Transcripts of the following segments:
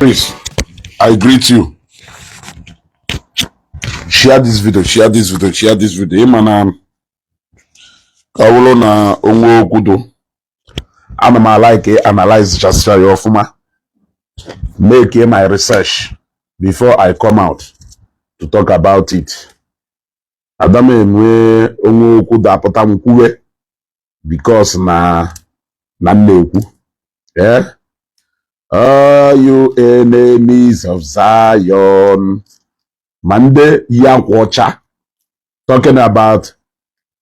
Please, I greet you. Share this video, share this video, share this video. Imana kawulo na onwe okudo. Ana like analyze just your fuma. Make my research before I come out to talk about it. Adame mwe onwe okudo apota mkuwe because na nneku. Yeah. Oh, you enemies of Zion. Mande Yakwacha. Talking about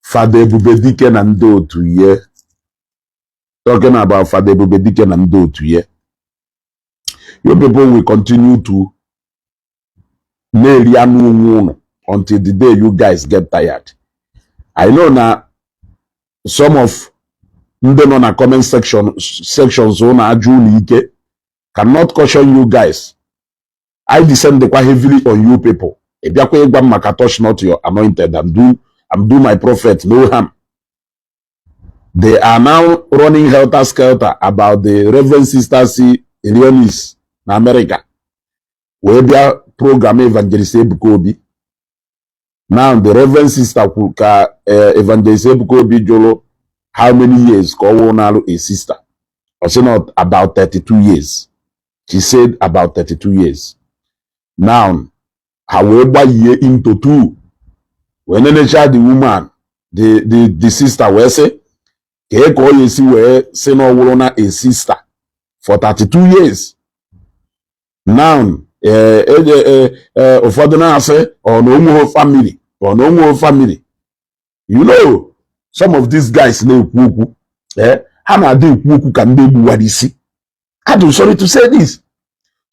Fade Bubedike Nando to ye. Talking about Fade Bubedike Nando to ye. You people will continue to nail Yanu until the day you guys get tired. I know now some of them on a comment sections on a Julike cannot caution you guys. I descend quite heavily on you people. If you touch not your anointed and do my prophet no harm. They are now running helter skelter about the Reverend Sister C. Leonis in America. Where they are programming Evangelist Ebukobi. Now the Reverend Sister Evangelist Ebukobi Jolo, how many years call a sister? I say not about 32 years. She said about 32 years. Now, however, year into two, when the child, the woman, the sister, will say, say no a sister for 32 years. Now, say, or no more family, or no more family. You know, some of these guys know kuku, how they kuku can they do what they see? I'm sorry to say this.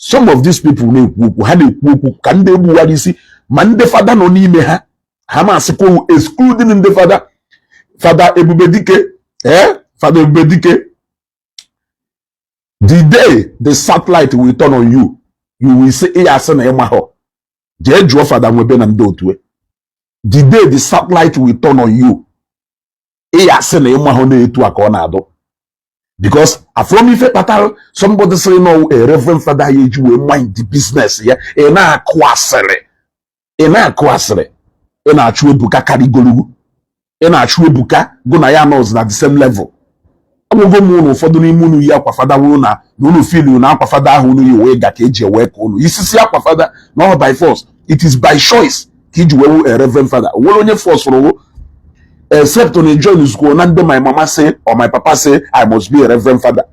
Some of these people know kuku, how they kuku can they do what they see? Man, the father no ni me ha. Hamasiko excluding in the father. Father Ebubedike, Father Ebubedike. The day the satellite will turn on you, you will say, "Eyasena emaho." Je draw Father Mwebe and do to it. The day the satellite will turn on you, eyasena emaho ne etu akonado. Because from if patal somebody say no a reverend father you will mind the business yeah ena kwasere ena chue buka karigolu ena chue buka go na ya knows at the same level awogo mu no fodo ni mu no ya kwa father wo na no feel na kwa father ahụ no ye we ga ka eje we ko no isisi akwa father not by force, it is by choice ki ji we a reverend father wo onye force ro. Except on a join school, none my mama say or my papa say I must be a reverend father,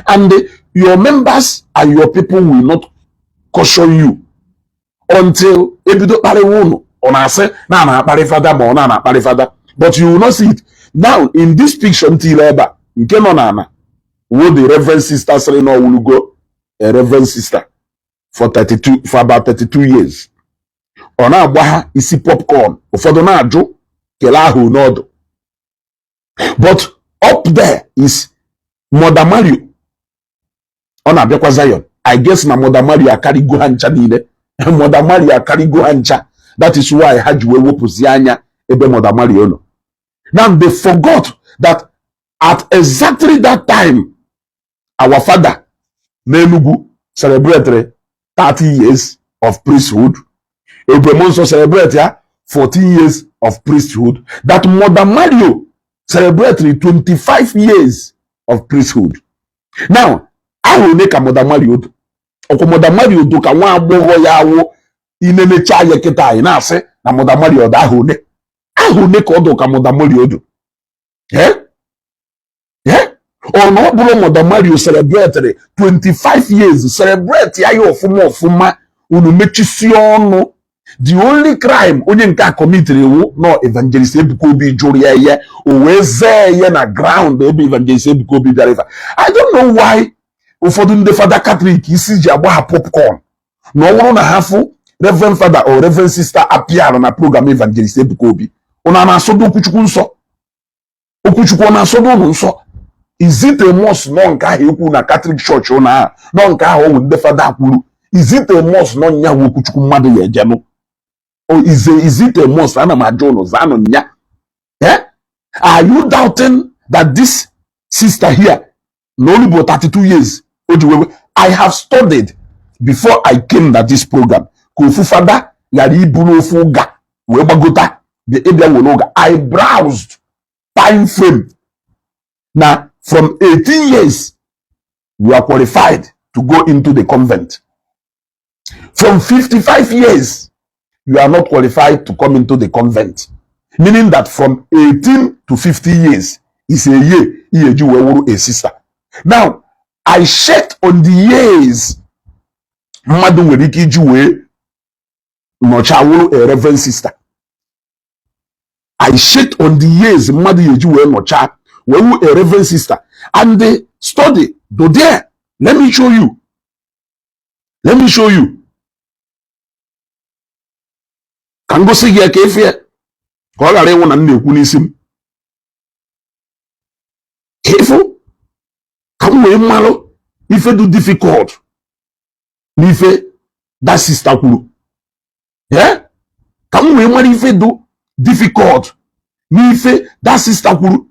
and your members and your people will not caution you until if you don't marry one on I say na marry father but na marry father, but you will not see it now in this picture until ever. Nke no na wo the reverend sister say no will go a reverend sister for about 32 years. Ona agba isi popcorn ufodo na aju. But up there is Mother Mario on Abekwa Zion. I guess na Mother Mario carry go hancha nile. Mother Mario carry go hancha. That is why I had you wopuzianya ebe Mother Mario no. Now they forgot that at exactly that time our father Nenugu celebrated 30 years of priesthood. Ebremonso celebrated 14 years of priesthood. That Mother Mario celebrated 25 years of priesthood. Now, I will make a Mother Mario. Oko Mother Mario do ka wa agbogo ya wo inene cha ye kita ina se na Mother Mario da ahune. Ahune ko do ka Mother Mario do. Ono bro Mother Mario celebrated 25 years. Celebrate ya yo ofuma unu mechisi onu. The only crime onye nka committed no Evangelist Ebukobi jori ye oweze na ground ebe Evangelist Ebukobi deliver. I don't know why ufodu ndị Father Catholic isi ji agba popcorn no wuru na hafu Reverend Father or Reverend Sister appear na program Evangelist Ebukobi. Una na asodo okuchukwu nsọ. Okuchukwu na asodo nsọ. Is it a must no nka ekwu na Catholic Church una no nka ahụ ndị Father kwuru. Is it a must no nya okuchukwu mmadu ya eje no? Or is it a must? Are you doubting that this sister here, no only about 32 years, I have studied before I came at this program. Kofu fada yari iburu ofuga we bagota the area wonoga. I browsed time frame. Now from 18 years you are qualified to go into the convent. From 55 years you are not qualified to come into the convent. Meaning that from 18 to 50 years is a year you a sister. Now I checked on the years Madu Weriki Juwe Nocha a reverend sister. I checked on the years Madu Yejuwe Nocha a reverend sister. And the study, do there. Let me show you. Let me show you. Can go see your cafe. Call a one and new careful. Come away, malo. If you do difficult. Nife that sister kuru. Yeah? Come we money if do difficult. Nife that sister kuru.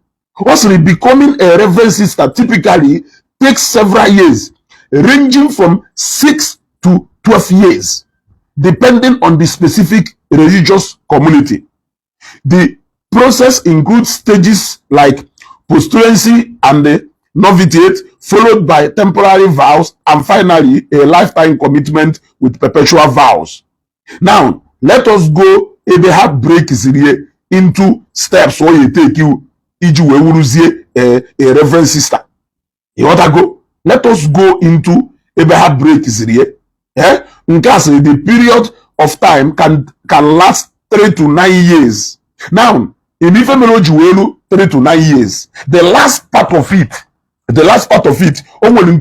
Also becoming a reverend sister typically takes several years, ranging from 6 to 12 years, depending on the specific religious community. The process includes stages like postulancy and the novitiate, followed by temporary vows, and finally a lifetime commitment with perpetual vows. Now, let us go a break into steps where you take you a reverend sister. You want to go? Let us go into a break eh? In case the period of time can last 3 to 9 years. Now, in Ifemelo 3 to 9 years, the last part of it, only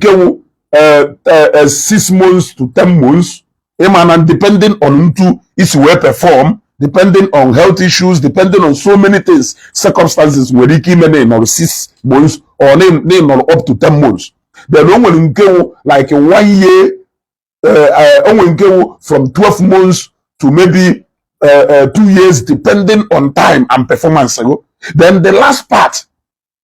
6 months to 10 months, and depending on who is well perform, depending on health issues, depending on so many things, circumstances, where he came in 6 months or name up to 10 months. Then only like 1 year, only from 12 months to maybe 2 years, depending on time and performance. Then the last part,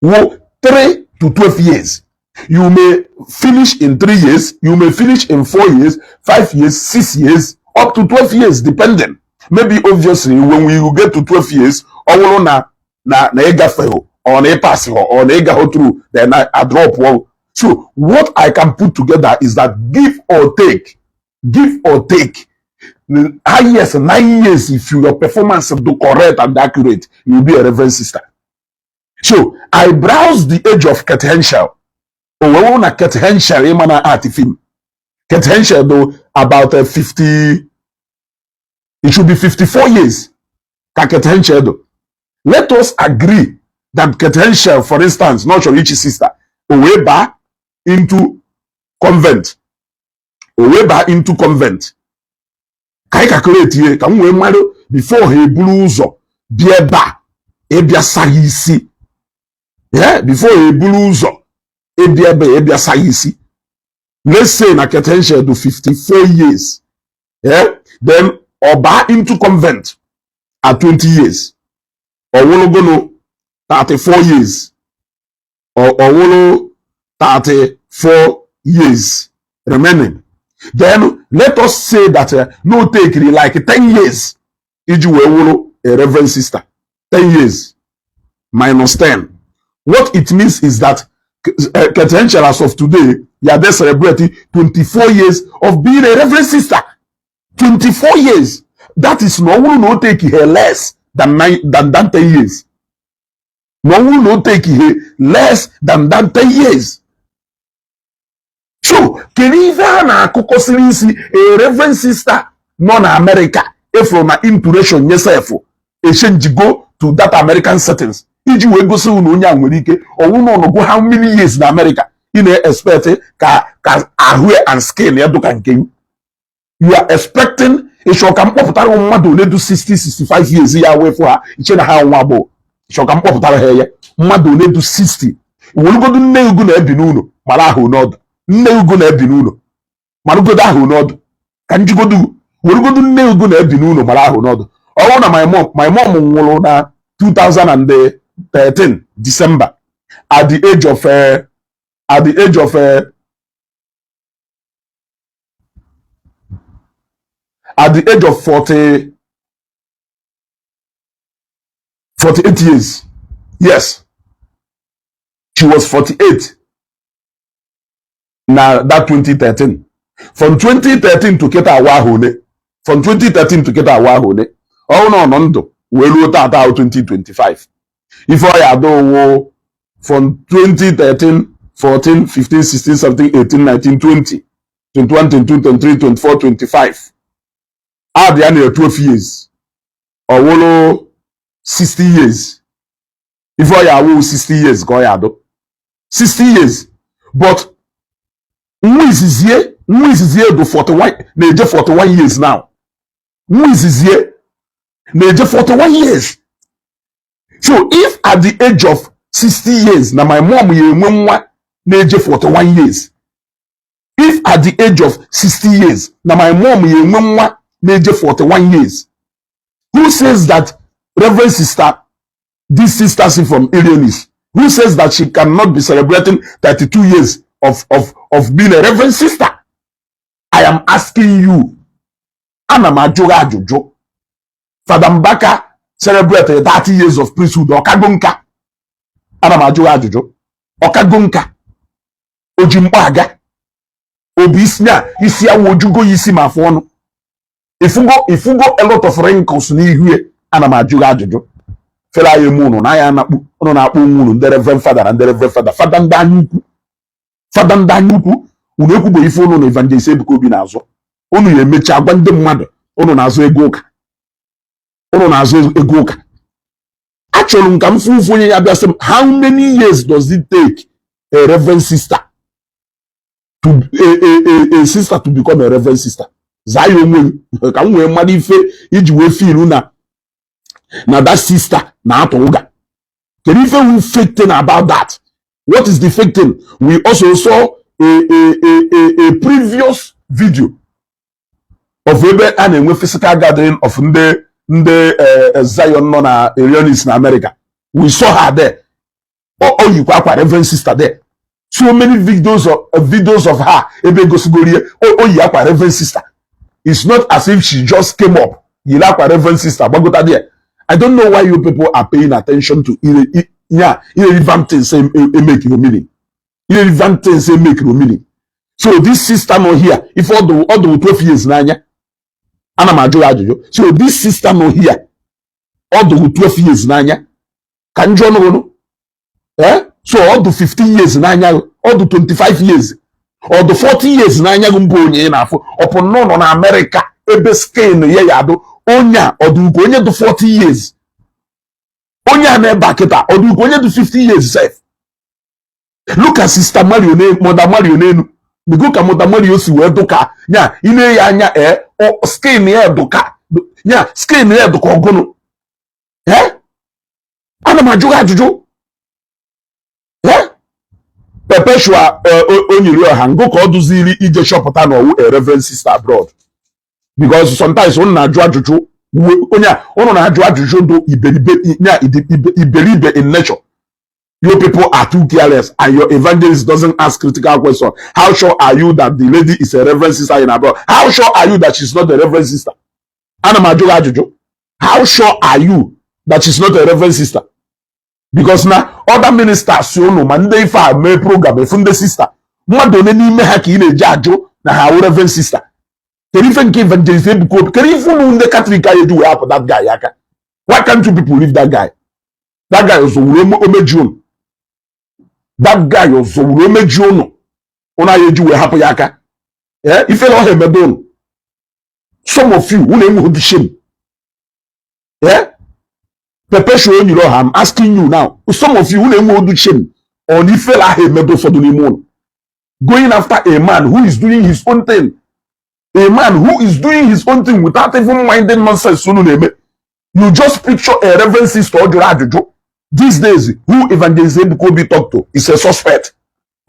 3 to 12 years. You may finish in 3 years, you may finish in 4 years, 5 years, 6 years, up to 12 years, depending. Maybe obviously when we get to 12 years, or na ega fail, or na pass, or na ega go through, then I drop one. So what I can put together is that give or take. Highest 9 years, if your performance do correct and accurate, you'll be a reverend sister. So I browsed the age of Kate Henschel. Oh, na Kate Henschel, emana art film. Kate Henschel though about 50. It should be 54 years. Kate Henschel though. Let us agree that Kate Henschel, for instance, not your rich sister, way back into convent. Kai calculate here, can we marry before he blues or bieba, ebia sayisi. Yeah, before he blues or ebia sayisi. Let's say na Kate Henschel do 54 years. Yeah, then oba into convent at 20 years. Or wolo go no 34 years. Or wolo 34 years remaining. Then let us say that no take like 10 years. Iju a reverend sister. 10 years minus 10. What it means is that Kate Henschel as of today, you are there celebrating 24 years of being a reverend sister. 24 years. That is no take her less than 10 years. No take her less than 10 years. So, Keriva na kukosilisi a reverend sister non America if from an intuition yourself a change go to that American settings. Iji we go see unya nwere or no go how many years in America in expect ka ahwe and scale ya duka nke. You are expecting a shock and poputara mmadu le do 60-65 years ya we for ha iche na ha nwa bo. Shock and poputara he mmadu le do 60. We go do nne ugu na ebi n'uno mara ahụ n'ọdụ. Nne ugu na ebi n'ụlọ marugodo ahụ n'ọdụ ka njigodu werugodo nne ugu na ebi n'ụlọ mara ahụ n'ọdụ. Ọrụ na my mom nwụrụ na 2013 December at the age of at the age of 48 years. Yes. She was 48. Now that 2013. From 2013 to Keta Wahone. From 2013 to Keta Wahone. Oh no, no. We wrote out 2025. If I do from 2013, 14, 15, 16, 17, 18, 19, 20, 21, 22, 23, 24, 25. Add the annual 12 years. Or 60 years. If I have 60 years, go ahead. 60 years. But who is here to 41? They 41 years now. Who is here? They 41 years. So if at the age of 60 years, now my mom is 41 years. If at the age of 60 years, now my mom is 41 years. Who says that Reverend Sister, this sister from Illinois, who says that she cannot be celebrating 32 years of being a Reverend Sister? I am asking you. Anamajoga Jojo. Father Mbaka celebrated 30 years of priesthood. Okagunka. Anamajoga Jojo. Okagunka. Ojimbaga. Obisnya. Isia wojugo yisi mafono. Ifugo a lot of wrinkles ni here. Anamajoga Jojo. Fela ye muno na ya nakpu. Ono na akpu munu. The Reverend Father and the Reverend Father. Father Ndanyuku. Father Ndanyuku. Uneku bo ifo no evangelist ebuko bi na azo. Onu ye mecha agwa ndị mmadụ. Onu na azo ego ụka. Onu na azo ego ụka. Achọrọ m ka m fufu onye ya bịa sị m, how many years does it take a Reverend Sister to a sister to become a Reverend Sister? Zayo onwe ka m wee mmadụ ife iji wee feel na that sister na atọ ụga. Can you feel fake thing about that? What is the fake thing? We also saw a previous video of a physical gathering of the Zion Nona Illinois in America. We saw her there. Oh, you quite Reverend Sister there. So many videos of her. Oh, you are Reverend Sister. It's not as if she just came up. You like Reverend Sister. But there. I don't know why you people are paying attention to irrelevant things say make no meaning. Irrelevant things say make no meaning. So this sister no here. If all the 12 years nanya. So this sister no here. All the 12 years nanya. Can you know? Eh? So all the 15 years nanya. All the 25 years. All the 40 years nanya gumbonye enough. Upon no on America. Ebe skin ye yado. Onya or do go to 40 years. Onya ne baketa or do go to 50 years safe. Look at Sister Mario name, Mother Mario name. We go ka Mother Mario si we doka. Nya ine ya nya o skin ne doka. Nya skin ne doka ogono. Ana majuga juju. Perpetua onyiri oha ngo ka oduziri ije shopota no a Reverend Sister abroad. Because sometimes on na jua juju onya ono na jua juju do iberibe in nature. You people are too careless and your evangelist doesn't ask critical questions. How sure are you that the lady is a Reverend Sister in abroad? How sure are you that she's not a Reverend Sister? How sure are you that she's not a Reverend Sister? Because now other ministers you know man they fa me program from the sister. Mmadụ one n'ime ha ka ị na-eji ajụ na ha Reverend Sister. Can you even give evangelist because can you even the Catholic guy do help that guy yaka? Why can't you people leave that guy? That guy is Omejuno. That guy is Omejuno. Ona yeju we happen yaka. Yeah, if you don't have done. Some of you who name the shame. Yeah? Perpetual, you know, I'm asking you now. Some of you who name the shame. On if you have medal for the limon. Going after a man who is doing his own thing. A man who is doing his own thing without even minding nonsense. You just picture a Reverend Sister or these days, who evangelist could be talked to is a suspect.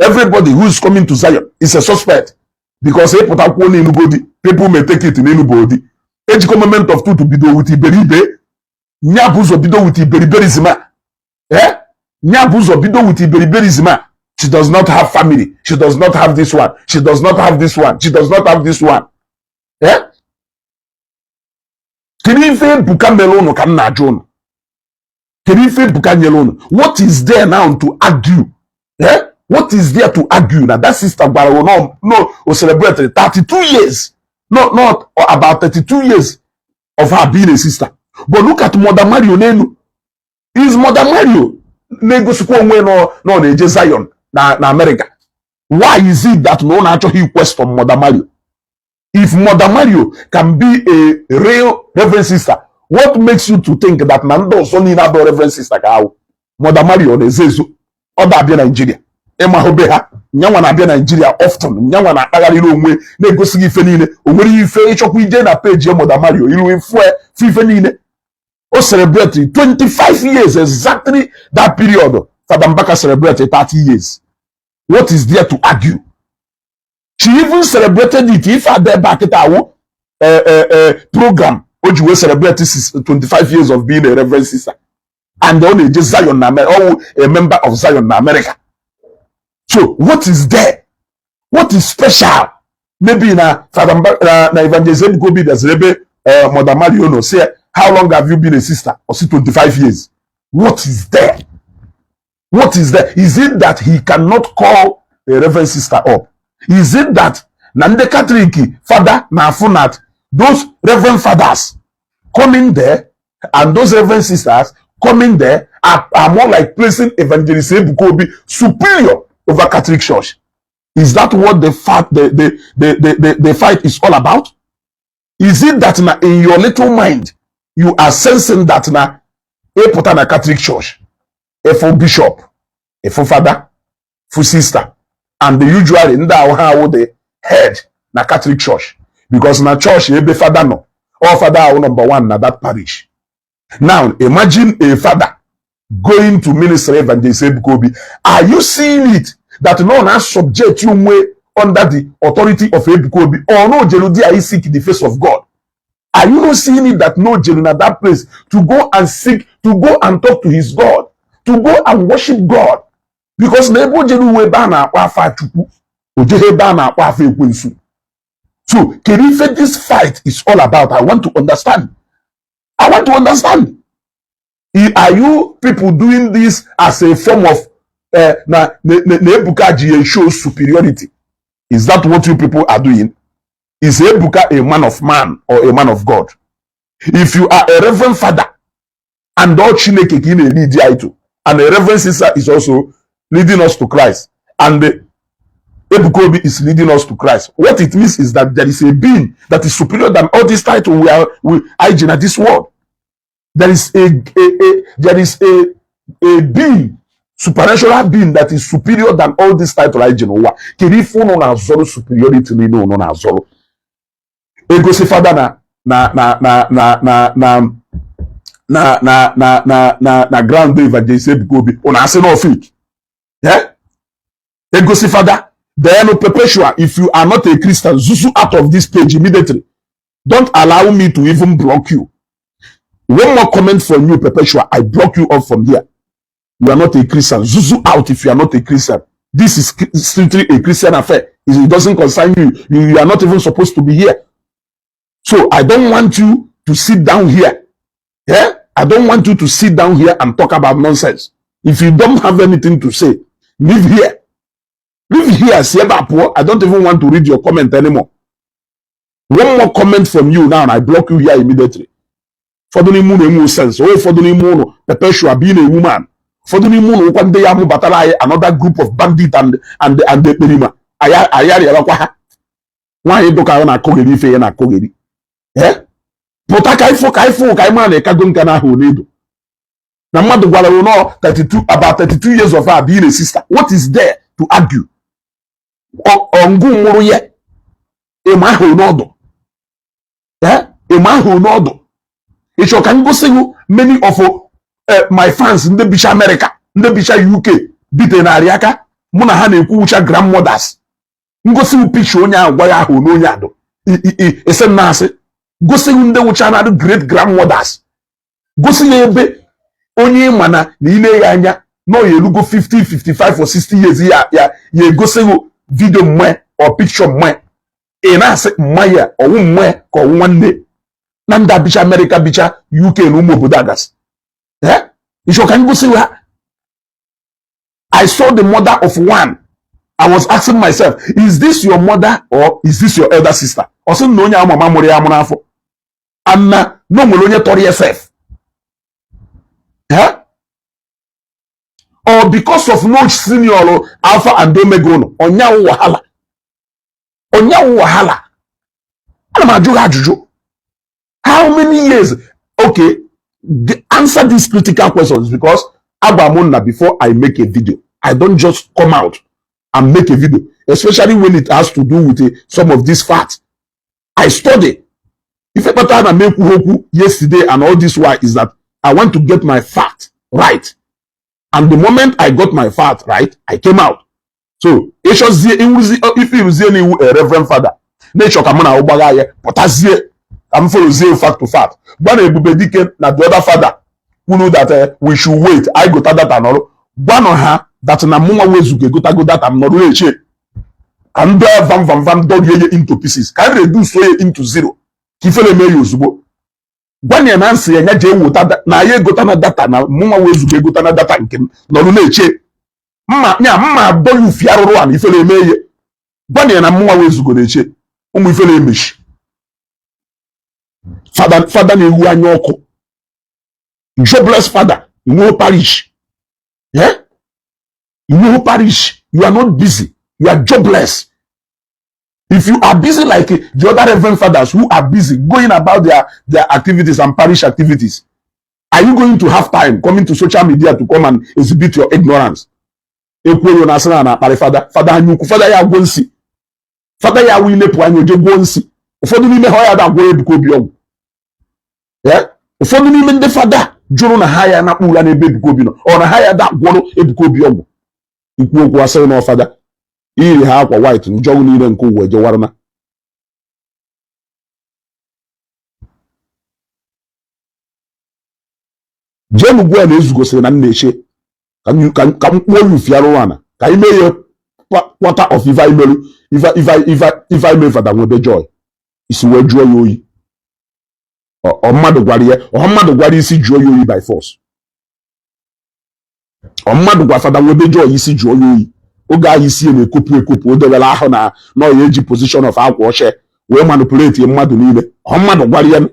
Everybody who is coming to Zion is a suspect. Because people may take it in anybody. Age comment of two to be do with Iberibe. Nyabuzo bido with Iberiberizima. Eh? Nyabuzo bido with Iberiberizima. She does not have family. She does not have this one. She does not have this one. She does not have this one. Eh? Kirife buka melono kan na John. Kirife buka melono. What is there now to argue? Eh? What is there to argue? Now that sister Barrow no celebrated 32 years. Not about 32 years of her being a sister. But look at Mother Mario Nenu. Is Mother Mario no Zion na America? Why is it that no naturally request from Mother Mario? If Mother Mario can be a real Reverend sister, what makes you to think that Nando Sony na Reverend sister ka Mother Mario na Zezu oda bia Nigeria? Emma Hobeha, nyanwa na bia Nigeria often, nyanwa na akagari no onwe na egosi ife niile, onwere ife ichokwu ije na page Mother Mario, iru ife niile. O celebrate 25 years, exactly that period. Father Mbaka celebrated 30 years. What is there to argue? She even celebrated it if at the back at our program, which will celebrate 25 years of being a Reverend sister. And only just Zion, or a member of Zion in America. So, what is there? What is special? Maybe na Father Mbaka, na evangelism go be there's Mother Mario no say, how long have you been a sister? Or say 25 years. What is there? What is there? Is it that he cannot call a Reverend sister up? Is it that Nande Catholic father na funat those Reverend fathers coming there and those Reverend sisters coming there are more like placing Evangelist Ebukobi superior over Catholic Church? Is that what the fight is all about? Is it that na in your little mind you are sensing that na a put na Catholic Church, a for bishop, a for father, for sister, and the usually how the head na Catholic Church, because na church be father no, or father number one na that parish. Now imagine a father going to minister Evangelist Ebukobi. Are you seeing it that no na subject you way under the authority of Ebukobi, or no Jeludi I seek the face of God? Are you not seeing it that no Jelu at that place to go and seek, to go and talk to his God, to go and worship God? Because nebo Jelu we bana wafa chuku, ojehe bana wafa ekwensu. So, Kerife, this fight is all about. I want to understand. I want to understand. Are you people doing this as a form of Nebuka shows superiority? Is that what you people are doing? Is Ebuka a man of man or a man of God? If you are a reverend father and all Chineke kine lead you, and a reverend sister is also leading us to Christ, and Ebukobi is leading us to Christ, what it means is that there is a being that is superior than all this title we are hygiene at this world. There is a being, supernatural being that is superior than all this title hygiene. Kirifo no na zoro superiority ni no na zoro. Ego si father na grand evangelist Ebukobi una ase no fake. Yeah? Ego si father then perpetual. If you are not a Christian, zuzu out of this page immediately. Don't allow me to even block you. One more comment from you, perpetual. I block you off from here. You are not a Christian. Zuzu out if you are not a Christian. This is strictly a Christian affair. It doesn't concern you. You are not even supposed to be here. So I don't want you to sit down here. Yeah? I don't want you to sit down here and talk about nonsense. If you don't have anything to say, leave here. Leave here. I don't even want to read your comment anymore. One more comment from you now and I block you here immediately. For the moon sense. Oh, for the moon, perpetual being a woman. For the moon, one day I'm battle another group of bandits and the Perima. Ayari why you don't na kogeri fe na kogeri. Eh? Pota kaifo kaimane kagonkana ho nedo. Na madu gwala no 32 about 32 years of her being a sister. What is there to argue? Ongu muru ye. Ema ho nodo. Eh? Ema ho nodo. It can go see many of my fans in the Bisha America, in the Bisha UK, bite na Ariaka, muna ha na-ekwu ucha grandmothers. Ngosi u picture onye agwa ya ahụ n'onye ado. Ese na-asị. Gosi ndị ucha na great grandmothers. Gosi ya ebe onye mana na ile ya anya no ye lugo 50, 55 or 60 years ya gosi video mwe or picture mwe. E na-asị mma ya owu mwe ka owu nwanne. Nanda bicha America bicha UK no mo bodagas. Eh? You can go see her. I saw the mother of one. I was asking myself, is this your mother or is this your elder sister? Or some no nya mama mori amunafo. Anna no molonya tori yourself. Eh? Or because of no senior alpha and omega no onya wahala. Onya wahala. How many years? Okay, answer these critical questions because Abamona, before I make a video, I don't just come out and make a video, especially when it has to do with some of these facts. I study. If a pattern I make yesterday and all this why is that I want to get my fact right. And the moment I got my fact right, I came out. So if you was a reverend father, nature come on but as I'm follow zero fact to fact. One ebubedike na the other father who know that we should wait. I go to that and all. One on her that na mama wezuge go that I'm not really cheap. And vam dog ye into pieces. Can reduce so into zero. Kifele me yuzubo. One ye nansi ye nyaje wuta na ye go na data na mama wezuge go na data nkem no really cheap. Mma do you fiaroro an ifele me ye. One ye na mama wezugo na cheap. Umu ifele mesh. Father na-ewu anya ọkụ. Jobless father, no parish. Yeah? No parish. You are not busy. You are jobless. If you are busy like the other reverend fathers who are busy going about their activities and parish activities, are you going to have time coming to social media to come and exhibit your ignorance? Father ya gwonsi. Father ya wilepu anyo je gwonsi. Ụfọdụ n'ime ha ya da gwo ebuko obi ọgwụ. Yeah? Ụfọdụ n'ime ndị fada jụrụ na ha ya na kpụla n'ebe ebuko obi nọ. Ọ na ha ya da gwọrọ ebuko obi ọgwụ. Ikwu okwu asịrị na ọfada. Iri ha akwa white njọgụ niile nke ụwa ejewara na. Jemu gwa na ezugosiri na nna-eche ka mkpụọ yufiarụ wana ka ime ihe quarter of iva imelu fada nwebe joy. Isi wee jụọ ya oyi. Mmadụ gwara isi jụọ ya oyi by force. Mmadụ gwa fada nwebe joy isi jụọ ya oyi. Oge ahụ isi na-ekopụ o dewela ahụ na ya eji position of akwa ọcha wee manipulate mmadụ niile. Mmadụ gwara ya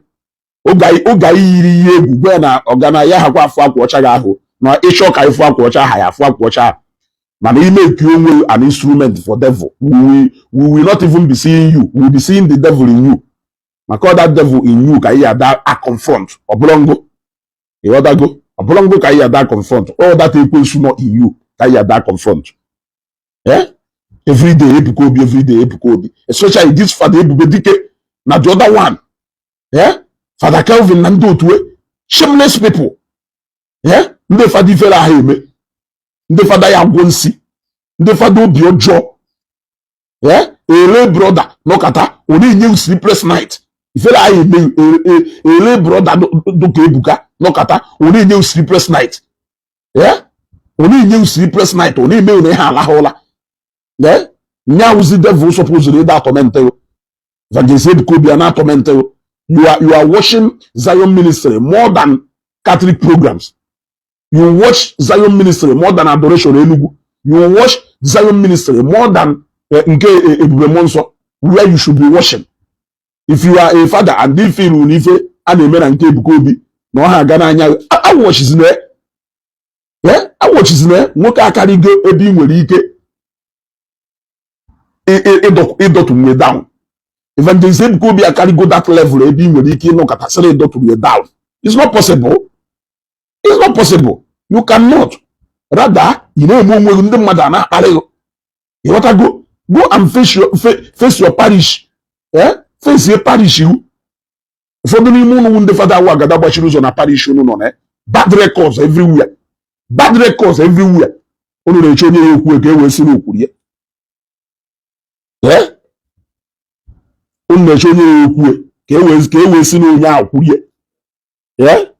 oge anyị yiri ihe egwu gwa na ọgana ya hakwa afọ akwa ọcha ga ahụ na ịchọ ka ịfụ akwa ọcha ha ya afụ akwa ọcha ha. Mana ime nke onwe an instrument for devil. We will not even be seeing you. We will be seeing the devil in you. Maka that devil in you ka ya da confront. Oblongo. Go. Oblongo ka ya da confront. All that equals not in you ka ya da confront. Eh? Every day ebukobi. Especially this father ebubedike na the other one. Yeah? Father Kelvin na ndị otuwe. Shameless people. Yeah? Ndị fada ifere ha eme. Ndị fada ya gwọ nsi. Ndị fada obi ọjọọ. Yeah? Ele brother nọkata oni nye sleepless night. Ifere ha eme ele brother doka ebuka nọkata oni nye sleepless night. Yeah? Oni nye sleepless night oni eme oni ha alahola. Yeah? Nya uzi devil supposedly that torment you. Evangelist Ebikobi na torment you. You are watching Zion ministry more than Catholic programs. You watch Zion ministry more than adoration Enugu. You watch Zion ministry more than nke Ebube Monso, where you should be watching. If you are a father and if you ife a na-eme na nke Ebikobi na ọha aga n'anya I watch is there. Yeah? I watch is there. Nwoke akarigo ebe nwere ike ịdọtụ mwe down. Evangelist Ebikobi akarigo that level ebe nwere ike ịnọkọta sịrị ịdọtụ mwe down. It's not possible. It's not possible. You cannot. Rather, you know, ndị mmadụ a na-akparị gị. You want to go and face your parish. Eh? Face your parish you. Ụfọdụ n'ime ụnụ ndị fada awa agada gbachiri ụzọ na parish unu nọ na bad records everywhere. Bad records everywhere. Unu na-eche onye ya okwu ka e wee si n'okwu ya. Eh? Unu na-eche onye ya okwu ka e wee si n'onye ahụ kwurie. Eh?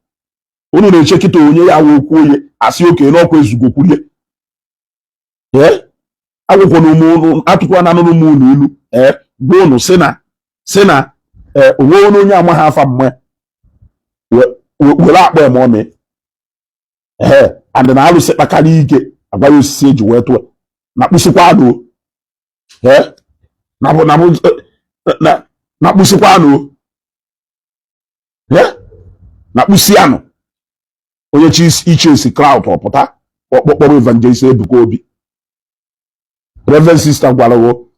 Unu na-eche kịta onye ya wee kwuo ya asị oke n'ọkwa ezugo kwurie. Eh? Akwụkwọ n'ụmụ atụkwa na n'ụmụ unu ilu. Eh? Gwa unu sị na onwe onye amaghị afa mma were akpọ eme ome and na alụsị kpakara ike agbaghị osisi eji wee tụọ na kpụsịkwa anụ na kpụsịkwa anụ na kpụsị anụ onye chi iche esi crowd ọpụta ọkpọkpọrọ evangelist Ebuka Obi Reverend sister gwarawo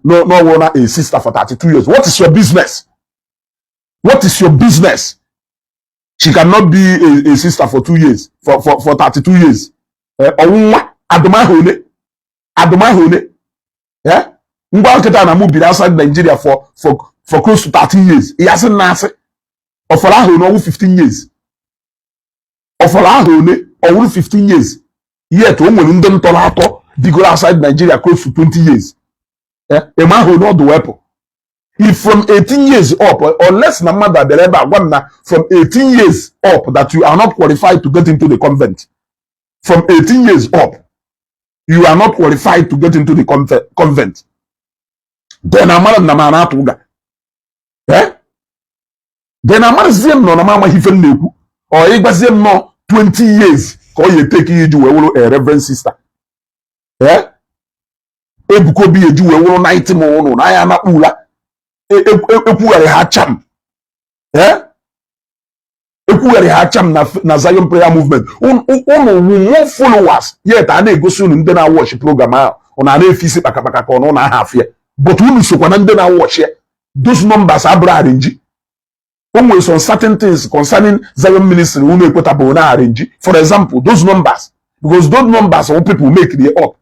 no na a sister for 32 years. What is your business? What is your business? She cannot be a sister for 2 years, for 32 years. Adumahone. Yeah? Mbaketa na mubiri outside Nigeria for close to 30 years. He hasn't nase. Ofalahone over 15 years. Ofalahone over 15 years. Yet when them tolato they go outside Nigeria close to 20 years. Yeah? A man who know the weapon. If from 18 years up, unless na mother from 18 years up that you are not qualified to get into the convent. From 18 years up, you are not qualified to get into the convent. Then a man na manatuga. Eh? Then a man zem no na mama hifen neku. Or igba zem no 20 years. Ko ye take you to a reverend sister. Eh? Ebuka Obi eju we 90 mo no na ya na ula. Ekwughari ha cham ekwughari ha cham na Zion Prayer Movement unu followers yet a na-egosi unu ndị na-watch program ahụ unu a na-efisi kpakapaka ka ọnụ na ahafie but unu sokwa na ndị na-watch ya those numbers abụrụ arrange o nwere some certain things concerning Zion ministry unu ekwetabụ na arrange for example those numbers because those numbers all people make they up.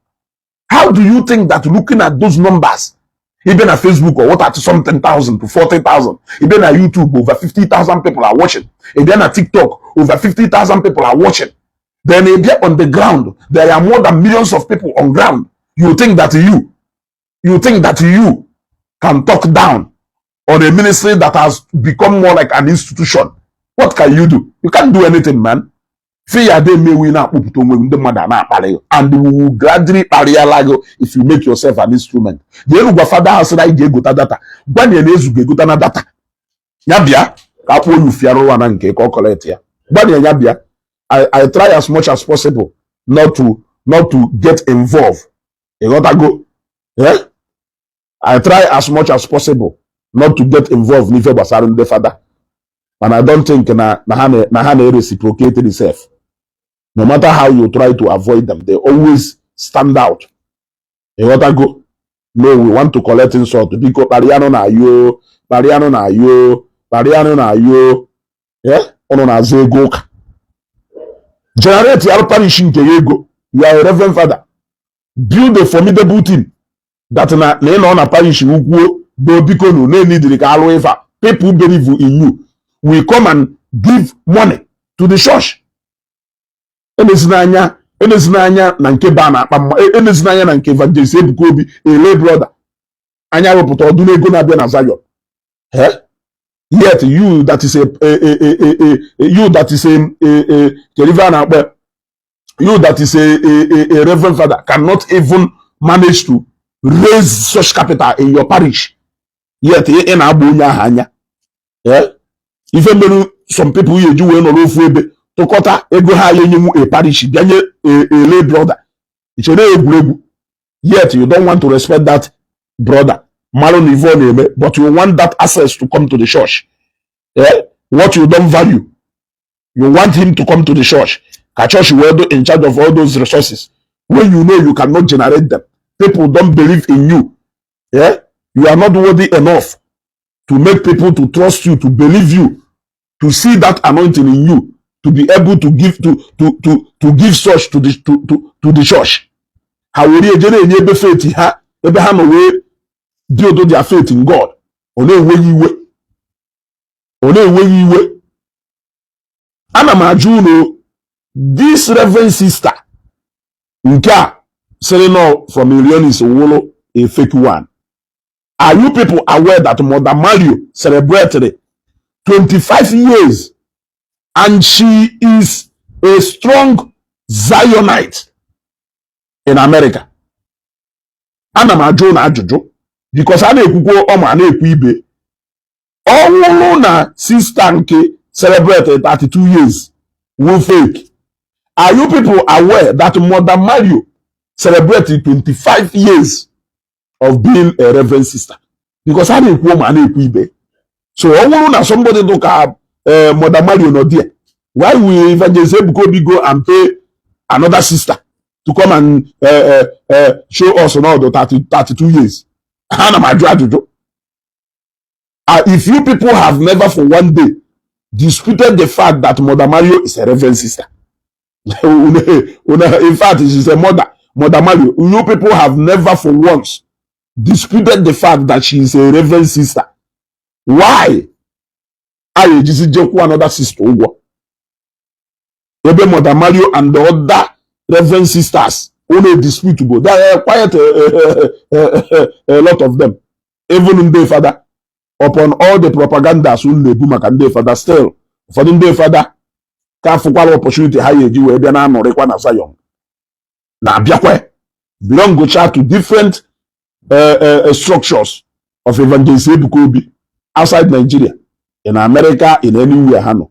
How do you think that looking at those numbers even at Facebook or what at something thousand to 40,000. Even at YouTube, over 50,000 people are watching. Even at TikTok, over 50,000 people are watching. Then again on the ground, there are more than millions of people on ground. You think that you can talk down on a ministry that has become more like an institution. What can you do? You can't do anything, man. And we will gradually realize if you make yourself an instrument. The father has said I get data. When you get data, Yabia, I try as much as possible not to get involved. You got to go. Yeah? I try as much as possible not to get involved with the father. And I don't think Nahane reciprocated itself. No matter how you try to avoid them, they always stand out. You want to go? No, we want to collect insult. Because Pariano na yo. Yeah? Ono na zego. Generate your parish in Keyego. You are a reverend father. Build a formidable team. That na on parish who go because no need the people believe in you. We come and give money to the church. Enezinanya na nke ba na akpa mma enezinanya na nke evangelist Ebuka Obi ele brother anya wepụta ọdụ ego na-abịa na Zion. Yet you that is a reverend father cannot even manage to raise such capital in your parish. Yet ị na-agba onye aha anya. Even when some people you do no lofu ebe to kota ego ha yenyu a parish bịanye a lay brother. It's a egwu. Yet you don't want to respect that brother. But you want that access to come to the church. What you don't value, you want him to come to the church. The church will in charge of all those resources. When you know you cannot generate them, people don't believe in you. You are not worthy enough to make people to trust you, to believe you, to see that anointing in you, to be able to give to give such to the church. How will you generate faith? Abraham away build their faith in God. Only way you way. Anna Majuno, this reverend sister, Nka, Sereno from Illinois, Wolo, a fake one. Are you people aware that Mother Mario celebrated 25 years and she is a strong Zionite in America? Anna Majona Jojo, because I know Oma na ekwu ibe. Ọnwụrụ na sister nke celebrate 32 years. Will fake. Are you people aware that Mother Mario celebrated 25 years of being a reverend sister? Because I didn't woman. So I want somebody to have Mother Mario not there. Why will Evangelist Ebukobi go and pay another sister to come and show us another 32 years? If you people have never for one day disputed the fact that Mother Mario is a reverend sister, in fact, she's a mother, Mother Mario, you people have never for once disputed the fact that she is a reverend sister. Why? I just another sister. Maybe Mother Mario and the other reverend sisters only disputable. There are quite a lot of them. Even in the father, upon all the propaganda, soon they boom and the father still. For the father, can't forget opportunity how you do a no require na Zion. Now, belong go chat to different structures of Evangelist Ebukobi outside Nigeria, in America, in anywhere. Hano.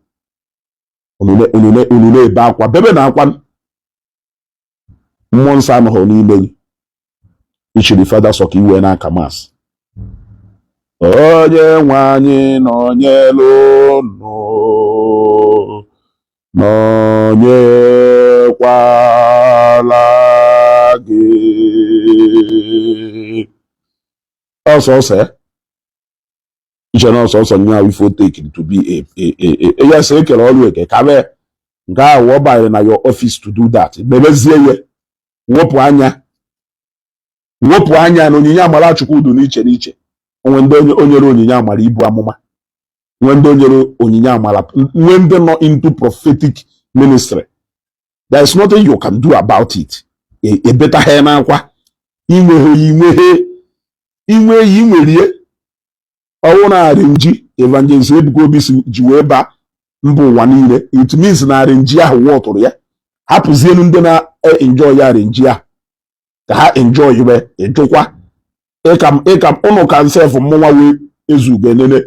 Unune bakwa bebe na akwan mmụọ nsọ anọghọ n'ime ichiri fada sọka iwe n'aka mas onye nwe anyị nọnyelu nọnyekwala gị ọsọsọ also now before taking to be a yes, I can always come guy walk by na your office to do that. Bebezie wopu anya no nyinya amara chukwudu n'iche onwendo onyere onyinya amara ibu amụma nwendo onyere onyinya amara nwendo not into prophetic ministry. There is nothing you can do about it. A better hair na kwa inwerie ọwụ na arinji Evangelist Ebukobi ji wee ba mba ụwa niile. It means na arinji ahụ wọtụrụ ya hapụzienu ndị na enjoy ya arinji ahụ ka ha enjoy we ejụkwa ịkam ụnụ ka nsef mmụnwa wee ezugo enene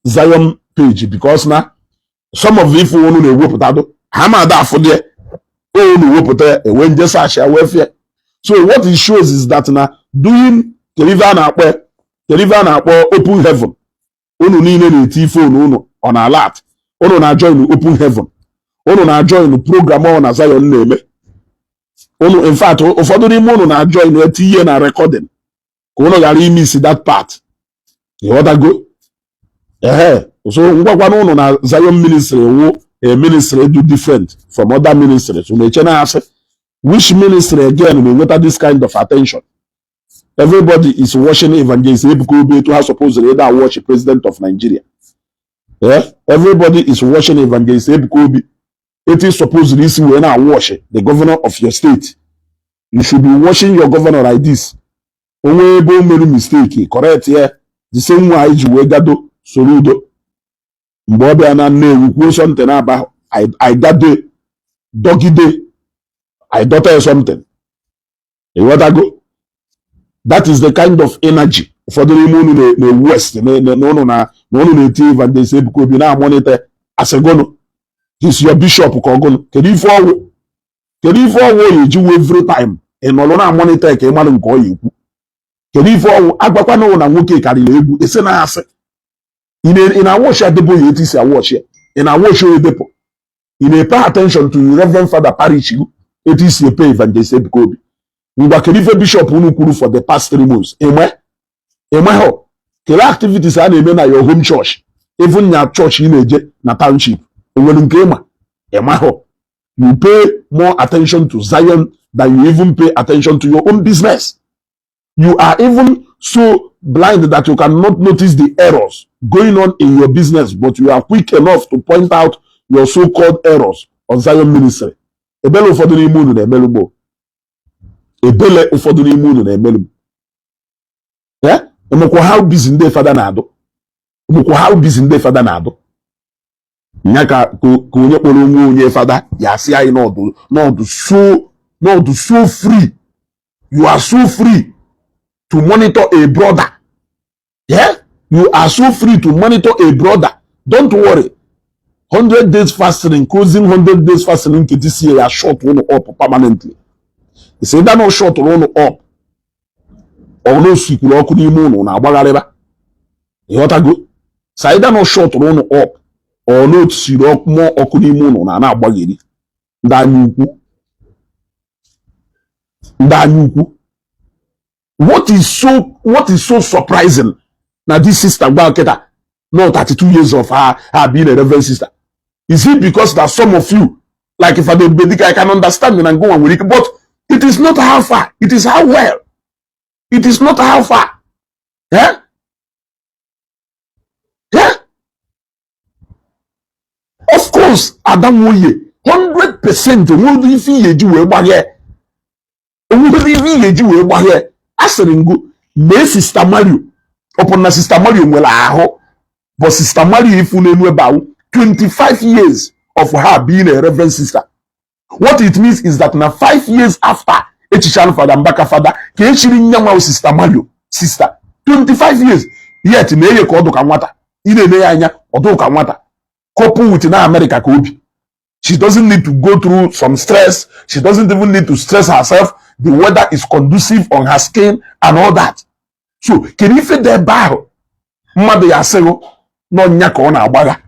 Zion page because na some of ife ụnụ na-ewepụtado ha ma ada afụ dị ụnụ wepụta ewe nje sashi wefie. So what it shows is that na doing deliver na akpọ open heaven. Unu niile na-eti phone unu on alert. Unu na join open heaven. Unu na join program on na Zion na-eme. Unu in fact ụfọdụ n'ime unu na join eti ihe na recording. Ka unu ghara imiss that part. You want to go? So ngwakwa unu na Zion ministry wo a ministry do different from other ministries. Unu eche na asị which ministry again will get this kind of attention? Everybody is watching Evangelist Ebukobi to have supposedly that watch the president of Nigeria. Yeah? Everybody is watching Evangelist Ebukobi. It is supposedly when I watch the governor of your state. You should be watching your governor like this. Only made mistake. Correct here. The same way you gado soludo. Mbobe anane something about I got the doggy day. I daughter something. You want to go? That is the kind of energy for the moon in the west. No, Evangelist Ebukobi na monitor as a gono. He's your bishop. Can you forward you every time? And no longer monitor came out and call you. Can you forward Agbapano na woke Karilebu? It's an asset. In a wash at the boy, it is a wash. In a wash your depot. In a pay attention to Reverend Father Parish, it is a pay Evangelist Ebukobi. We were Kelife Bishop Unukuru for the past 3 months. Ho. Kela activities are even at your home church. Even your church in a na township. Ho. You pay more attention to Zion than you even pay attention to your own business. You are even so blind that you cannot notice the errors going on in your business, but you are quick enough to point out your so-called errors on Zion ministry. Ebele ụfọdụ n'ime unu na-emelu gbo. Ebele ụfọdụ n'ime unu na-emelu. Emekwa how busy ndị fada na-adụ. Nya ka onye kpọrọ onye fada ya asị anyị n'ọdụ so free. You are so free to monitor a brother. Yeah? You are so free to monitor a brother Don't worry. 100 days fasting, closing 100 days fasting this year, short one up permanently. He said that no short one up. Or no sequel or could you moon on Abagareba. You ought to go. So either no short one up or no sirop more or could you moon on an Abagiri. What is so surprising? Now this sister Balketa, no 32 years of her being a reverend sister. Is it because that some of you, like if I can understand and go on with it, but it is not how far, it is how well. It is not how far. Yeah? Yeah? Of course, Adam Woye, 100% will be you by here. Will be you by here. Asaringo, me sister Mario, upon na sister Mario Mwela, but sister Mario if you know about 25 years of her being a reverend sister. What it means is that now 5 years after Echichan father Mbaka father, Kechiri Nyama sister Mario, sister. 25 years. Yet Neye Kodo Kamwata. Ine Neanya Odo Kamwata. Couple with America Kobi. She doesn't need to go through some stress. She doesn't even need to stress herself. The weather is conducive on her skin and all that. So, can you fit that barrel? Mother Yasego, no Nyako na Abaga.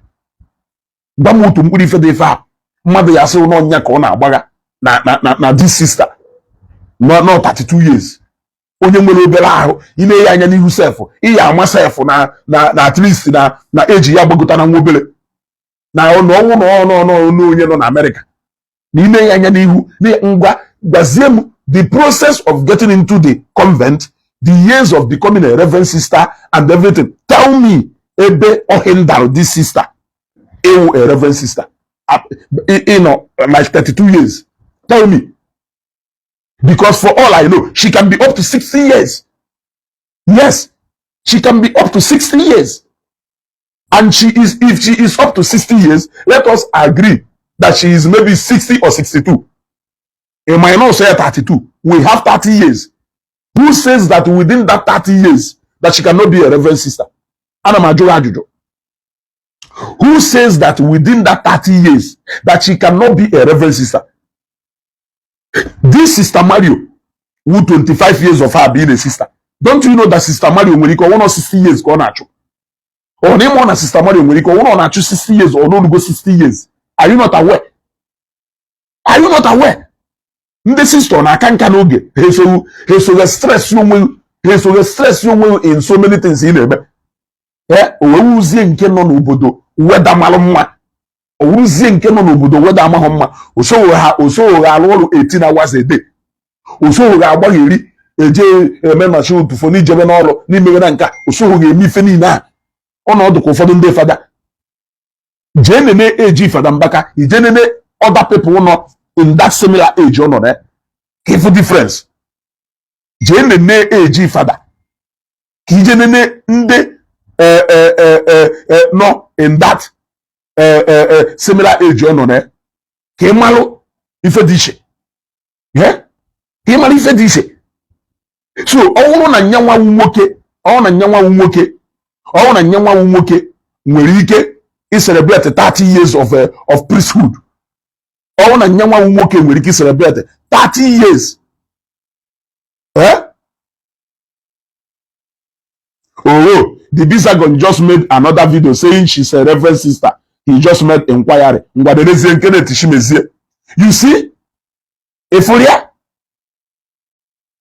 Bamutu Muri Fedefa. Mother Yasego, no Nyako na Abaga. Na this sister. No 32 years. Onye nwere obere ahụ ine ya anya n'ihu self iya amasef na at least na age ya gbagota na nwobere na ọnụ no onye nọ na America n'ime ya anya n'ihu ngwa gbazie m the process of getting into the convent, the years of becoming a reverend sister and everything. Tell me ebe ohindal this sister ewu a reverend sister like 32 years. Tell me. Because for all I know, she can be up to 60 years. Yes, she can be up to 60 years. And if she is up to 60 years, let us agree that she is maybe 60 or 62. It might not say 32. We have 30 years. Who says that within that 30 years that she cannot be a reverend sister? Who says that within that 30 years that she cannot be a reverend sister? This sister Mario, who 25 years of her being a sister, don't you know that sister Mario when one or 60 years go natural? Or name one sister Mario when one or natural 60 years or no go 60 years? Are you not aware? Are you not aware? The sister na can oge. He so stress you in so many things in there. Eh, uzie nke no n'obodo weda malumma. Uzie nke no n'obodo weda amahomma. Oso ha alụ 18 hours a day. Oso ga agbagheri eje eme na show to foni jebe n'ọrụ n'ime na nka. Oso ga emi fe ni na. Ọnọdụ ka ụfọdụ ndị fada. Je nene age fada Mbaka, je nene other people no in that similar age or not. Give difference. Je nene age fada. Ki je nene nde no in that similar age or not. Ke malo ife dishe. Yeah? Ke malo ife dishe. So, ọwụrụ na nyanwa nwoke, ọwụrụ na nyanwa nwoke nwere ike I celebrate 30 years of priesthood. Ọwụrụ na nyanwa nwoke nwere ike celebrate 30 years. Eh? Oh, the Bisagon just made another video saying she's a reverend sister. He just made inquiry. You see? Euphoria?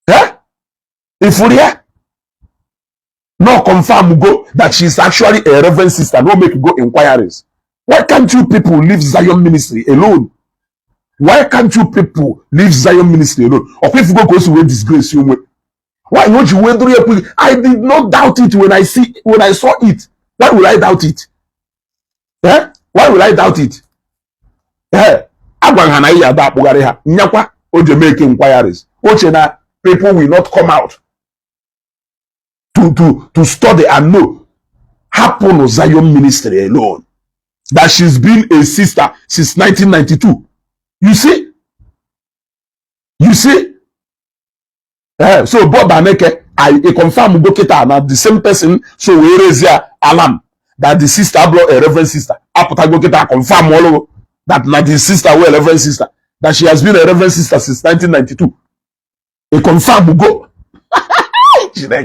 Eh? Euphoria? No confirm go that she's actually a reverend sister. No make go inquiries. Why can't you people leave Zion ministry alone? Why can't you people leave Zion ministry alone? Or if you go to disgrace you. Why not you wait through? I did not doubt it when I saw it. Why will I doubt it? Eh? Why will I doubt it? Eh? Nyakwa oje make inquiries. Ochena people will not come out to study and know. Happen on Zion ministry alone. That she's been a sister since 1992. You see? You see? So Bob Aneke, I confirm Boketa now the same person, so we raise alarm that the sister brought a reverend sister. Apota go get her confirm all over that not the sister were a reverend sister. That she has been a reverend sister since 1992. A confirm go. If I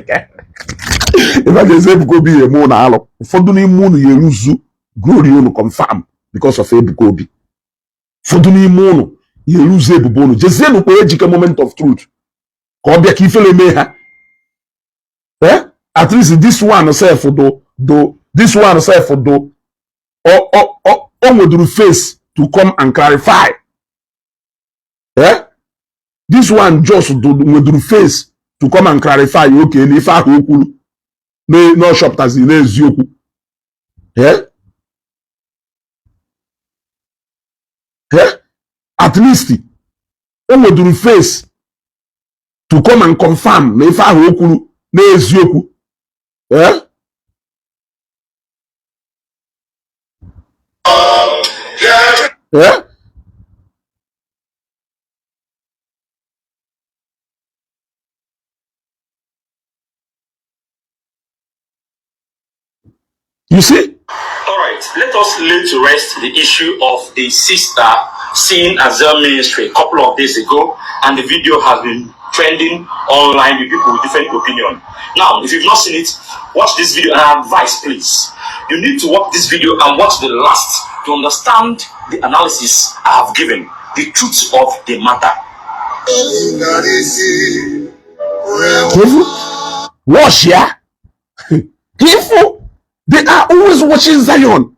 can say go be a moon alo. For doing moon you glory you confirm because of Ebukobi. For doing moon you lose Ebubono. Just say no moment of truth. Kobia kifele meha. Eh? At least this one say for do this one say for do or would face to come and clarify. Eh? This one just do with face to come and clarify. Okay, if I no shop as in Ezioku. Eh? Eh? At least would face to come and confirm if I no Ezioku. Eh? Yeah? You see? All right, let us lay to rest the issue of the sister seen at their ministry a couple of days ago, and the video has been trending online with people with different opinion. Now, if you've not seen it, watch this video and I advise, please. You need to watch this video and watch the last to understand the analysis I have given, the truth of the matter. Watch, yeah? Careful. They are always watching Zion.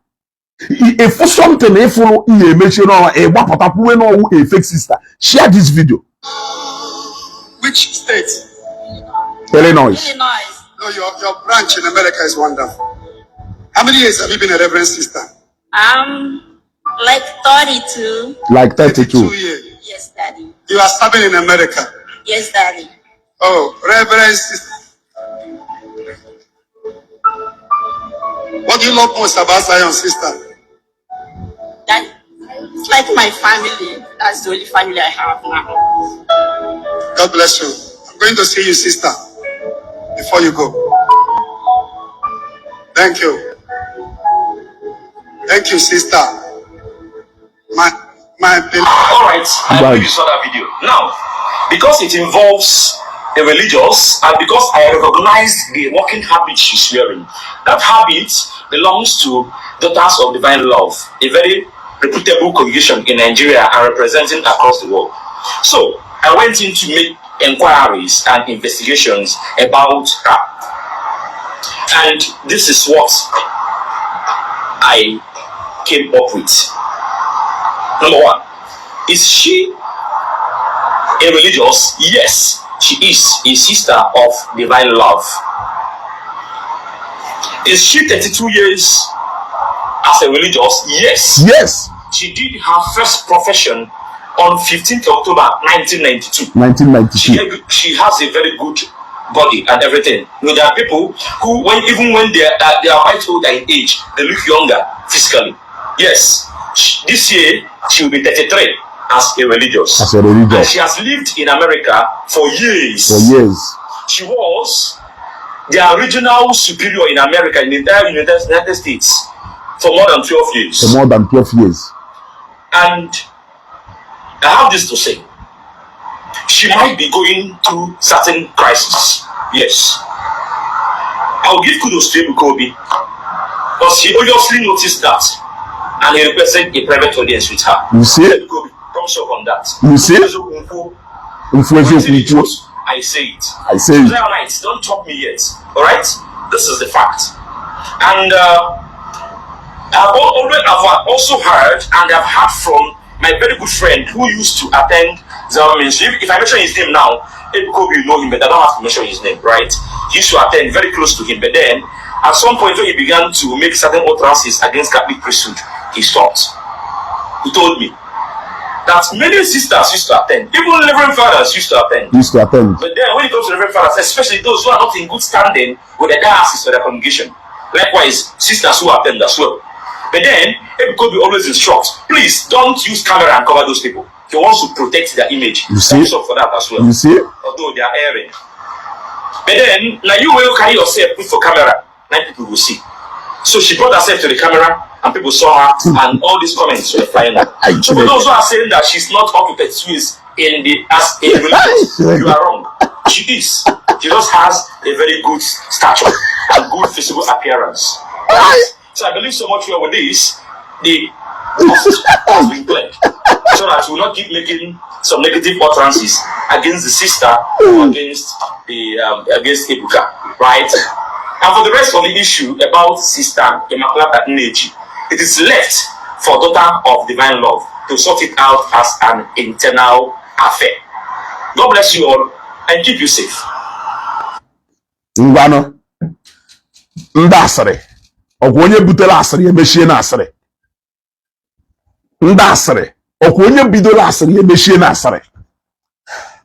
If for something, if you mention a fake sister, share this video. Which state? Illinois. No, your branch in America is wonderful. How many years have you been a reverend sister? Like 32. Like 32 years. Yes, Daddy. You are serving in America? Yes, Daddy. Oh, reverend sister. What do you love most about Zion, sister? That, it's like my family. That's the only family I have now. God bless you. I'm going to see you, sister, before you go. Thank you. Thank you, sister. My all right, I believe you saw that video. Now, because it involves the religious and because I recognize the working habit she's wearing, that habit belongs to Daughters of Divine Love, a very reputable congregation in Nigeria and representing across the world. So I went in to make inquiries and investigations about her, and this is what I came up with. Number one, is she a religious? Yes, she is a sister of divine love. Is she 32 years as a religious? Yes. Yes. She did her first profession on 15th October 1992. 1992. She has a very good body and everything. You know, there are people who, even when they are quite older in age, they look younger physically. Yes. This year she will be 33 as a religious. And she has lived in America for years. She was the original superior in America, in the entire United States, for more than 12 years. And I have this to say. She might be going through certain crises. Yes. I'll give kudos to Ebukobi, because he obviously noticed that and he requested a private audience with her. You see? Ebukobi comes up on that. You see? I say it. I say it. Alright, don't talk me yet. Alright? This is the fact. And I've also heard and I've heard from my very good friend who used to attend Zion ministry. If I mention his name now, Ebukobi will know him, but I don't have to mention his name, right? He used to attend very close to him, but then at some point when he began to make certain utterances against Catholic priesthood, he stopped. He told me that many sisters used to attend, even Reverend fathers used to attend. But then when it comes to Reverend fathers, especially those who are not in good standing with the diocese or the congregation, likewise sisters who attend as well. But then Ebukobi always instructs, please don't use camera and cover those people. He wants to protect their image. You see? Up for that as well. You see? Although they are erring. But then, now you will carry yourself, put for camera, now people will see. So she brought herself to the camera and people saw her and all these comments were flying out. So for those who are saying that she's not up to the twist in the as a religion, you are wrong. She is. She just has a very good stature and good physical appearance. So I believe so much well with this, the cost has been cleared. So that we will not keep making some negative utterances against the sister or against the against Ebuka, right? And for the rest of the issue about Sister Immaculata Nneji, it is left for Daughter of Divine Love to sort it out as an internal affair. God bless you all and keep you safe. Ngwano nda asịrị ọkwa onye butere asịrị emechie na asịrị. Nda asịrị ọkwa onye bidoro asịrị emechie na asịrị.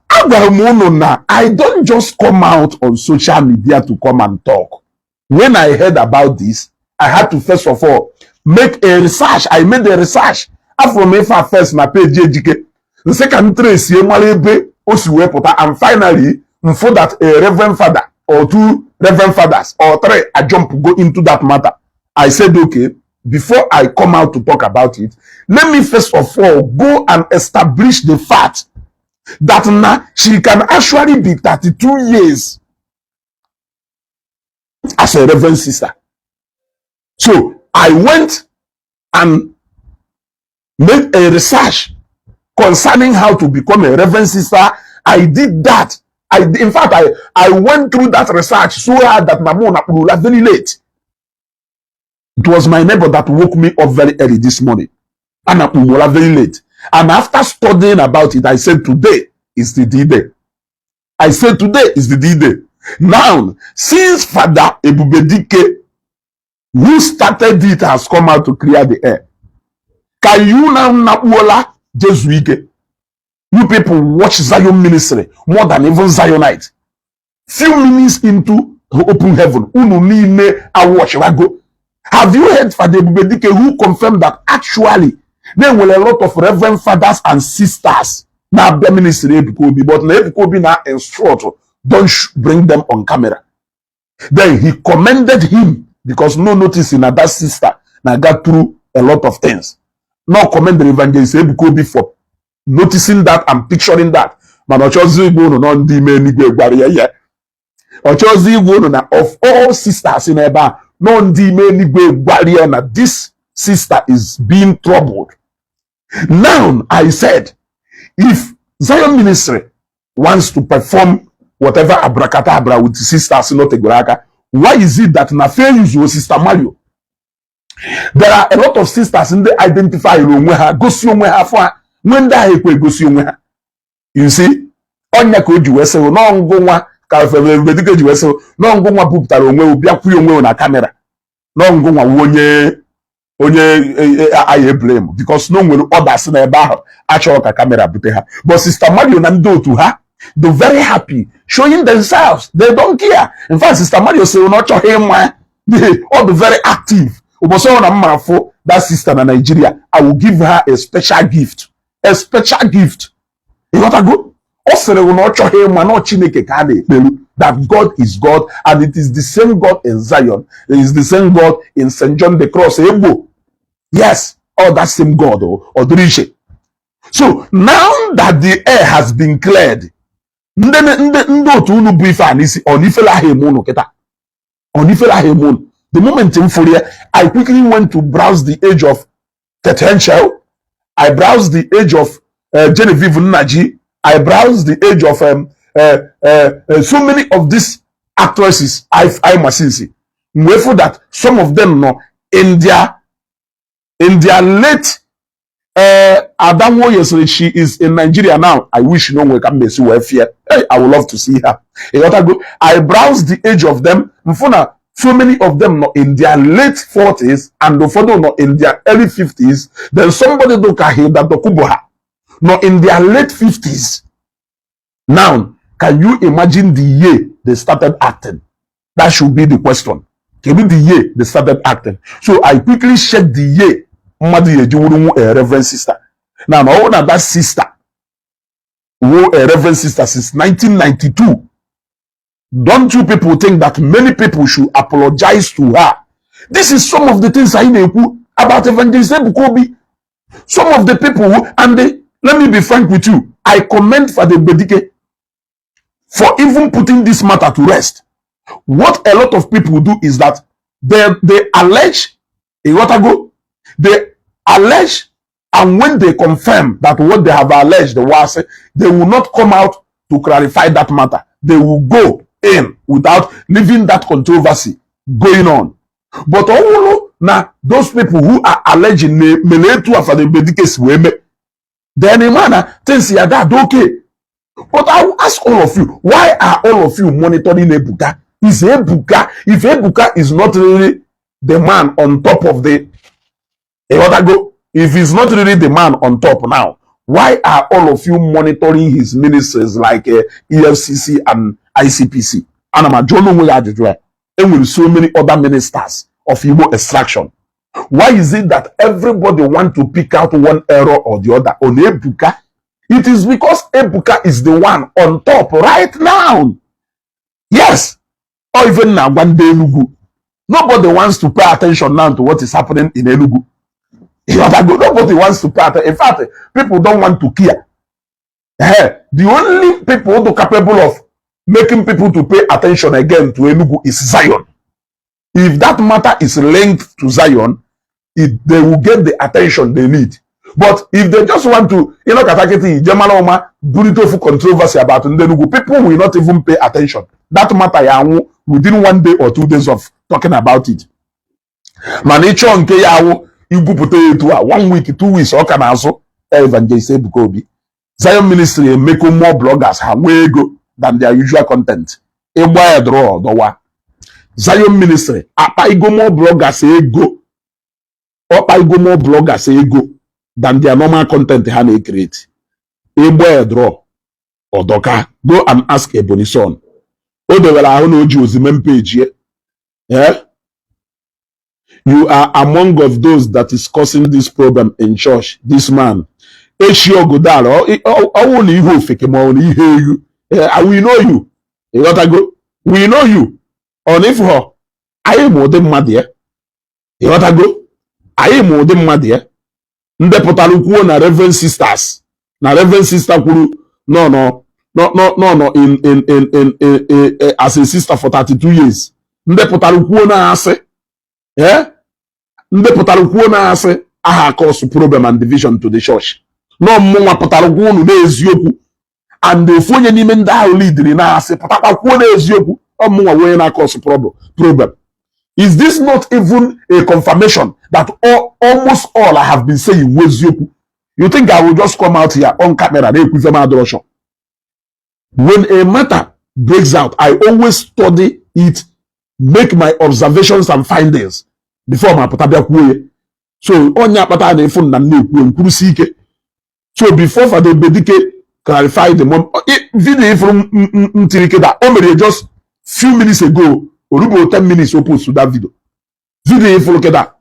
Agwara m unu na I don't just come out on social media to come and talk. When I heard about this, I had to first of all make a research. I made a research. From Efa first na page JK. The second trace ebe osiwepụta, and finally for that a reverend father or two reverend fathers or three I jump go into that matter. I said, okay, before I come out to talk about it, let me first of all go and establish the fact that now she can actually be 32 years as a reverend sister. So I went and made a research concerning how to become a reverend sister. I did that. In fact, I went through that research so hard that my mom was very late. It was my neighbor that woke me up very early this morning. And I was very late. And after studying about it, I said, today is the D-Day. I said, today is the D-Day. Now, since Father Ebubedike, who started it, has come out to clear the air, can you now Napuola Jesuike? You people watch Zion ministry more than even Zionite. Few minutes into open heaven, I watch go. Have you heard Father Ebubedike who confirmed that actually there were a lot of reverend fathers and sisters now the ministry Ebukobi, but Ebukobi now instruct, don't bring them on camera. Then he commended him because no notice in that sister now got through a lot of things. No commend the evangelist Ebukobi for noticing that and picturing that. But of all sisters in Eba, this sister is being troubled. Now I said, if Zion Ministry wants to perform whatever abracadabra with sisters in Otegoraka, why is it that Nafe use Sister Mario? There are a lot of sisters in the identify when that you see, onya ko juwese no ngwa ka Ebubedike juwese no ngwa puputara onwe obiakwu onwe na camera no ngwa onye I blame because no nwere others na ebe ahụ achọrọ ka camera bute ha. But Sister Mario na ndị otu ha, they're very happy showing themselves. They don't care. In fact, Sister Mario say no chọ him all the very active. Oboso na mmarafo that sister in Nigeria, I will give her a special gift. A special gift. You got to go? That God is God, and it is the same God in Zion. It is the same God in St. John the Cross. Yes, all that same God or Odrishe. So now that the air has been cleared, the moment in Fourier, I quickly went to browse the age of Tethenchel. I browsed the age of Genevieve Nnaji. I browsed the age of so many of these actresses. I must say, wherefore that some of them know in their late Adamo yesterday, she is in Nigeria now. I wish no one can miss you fear. I would love to see her. I browsed the age of them. So many of them not in their late 40s and the photo not in their early 50s. Then somebody do that Dokuboha not in their late 50s. Now, can you imagine the year they started acting? That should be the question. Can be the year they started acting? So I quickly checked the year a reverend sister. Now, I own that sister who a reverend sister since 1992. Don't you people think that many people should apologize to her This is some of the things I know about Evangelist Ebukobi. Some of the people who, let me be frank with you, I commend for the Bedike for even putting this matter to rest. What a lot of people do is that they allege a what ago, they allege, and when they confirm that what they have alleged was, they will not come out to clarify that matter. They will go in without leaving that controversy going on. But now those people who are alleging then things are that okay. But I will ask all of you, why are all of you monitoring Ebuka? Is Ebuka, if Ebuka is not really the man on top of the if he's not really the man on top now, why are all of you monitoring his ministries like EFCC and ICPC? And I'm with so many other ministers of Igbo extraction. Why is it that everybody want to pick out one error or the other on Ebuka? It is because Ebuka is the one on top right now. Yes. Or even now, one day Enugu. Nobody wants to pay attention now to what is happening in Enugu. Nobody wants to pay attention. In fact, people don't want to care. The only people who are capable of making people to pay attention again to Enugu is Zion. If that matter is linked to Zion, they will get the attention they need. But if they just want to, Jamaloma, Burito controversy about Ndigbo, people will not even pay attention. That matter within 1 day or 2 days of talking about it. Manicho nke yawo igupute etu 1 week, 2 weeks, or can also Evangelist Ebukobi. Zion Ministry make more bloggers have way go than their usual content. Eboy draw dowa. Zion Ministry apaigo more bloggers ego. Apaigo more bloggers ego than their normal content they create. Eboy draw or doka. Go and ask Ebony son. Oh, they will have no Jews in page here. Yeah? You are among of those that is causing this problem in church. This man. Eshio Godalo. We know you. You gotta go. We know you. On if I am more than mad here. You gotta go. I am more than mad here. Ndeputaluku na Reverend Sisters. Na Reverend Sister Kuru. No. In as a sister for 32 years. Ndeputaluku na ase. Yeah? Ndeputaluku na ase. Aha cause problem and division to the church. No mwa putaluku nu de ezioku. And the phone ni menda lead na ase. Putaluku na ezioku. Mwa we na cause problem. Is this not even a confirmation that almost all I have been saying was ezioku? You think I will just come out here on camera and when a matter breaks out, I always study it, make my observations and findings before my potabia kuye. So onya pata na phone na nkuru sike. So before for the Bedike clarify the mom video from Ntirike that only just few minutes ago, or 10 minutes opposed to that video. Video for that.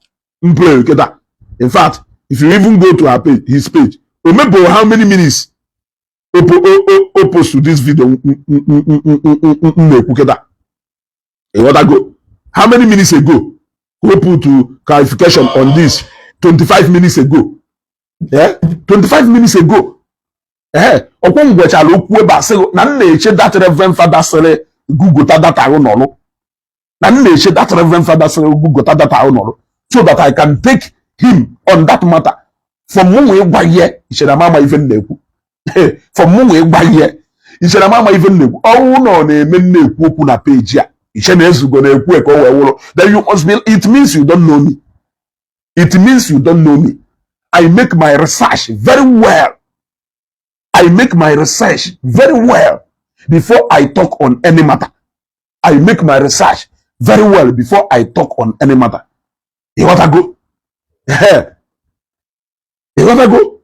In fact, if you even go to his page, remember how many minutes opposed to this video. How many minutes ago? Who put to clarification on this? 25 minutes ago. Yeah? 25 minutes ago. That Reverend Father Sele Google that I don't know. That Reverend Father Sele Google that I don't know. So that I can take him on that matter. From one way by year, mama even know. From one way by year, mama even know. Oh no, they men open a page here. Then you must be, it means you don't know me. It means you don't know me. I make my research very well. I make my research very well before I talk on any matter. I make my research very well before I talk on any matter. You want to go? You want to go?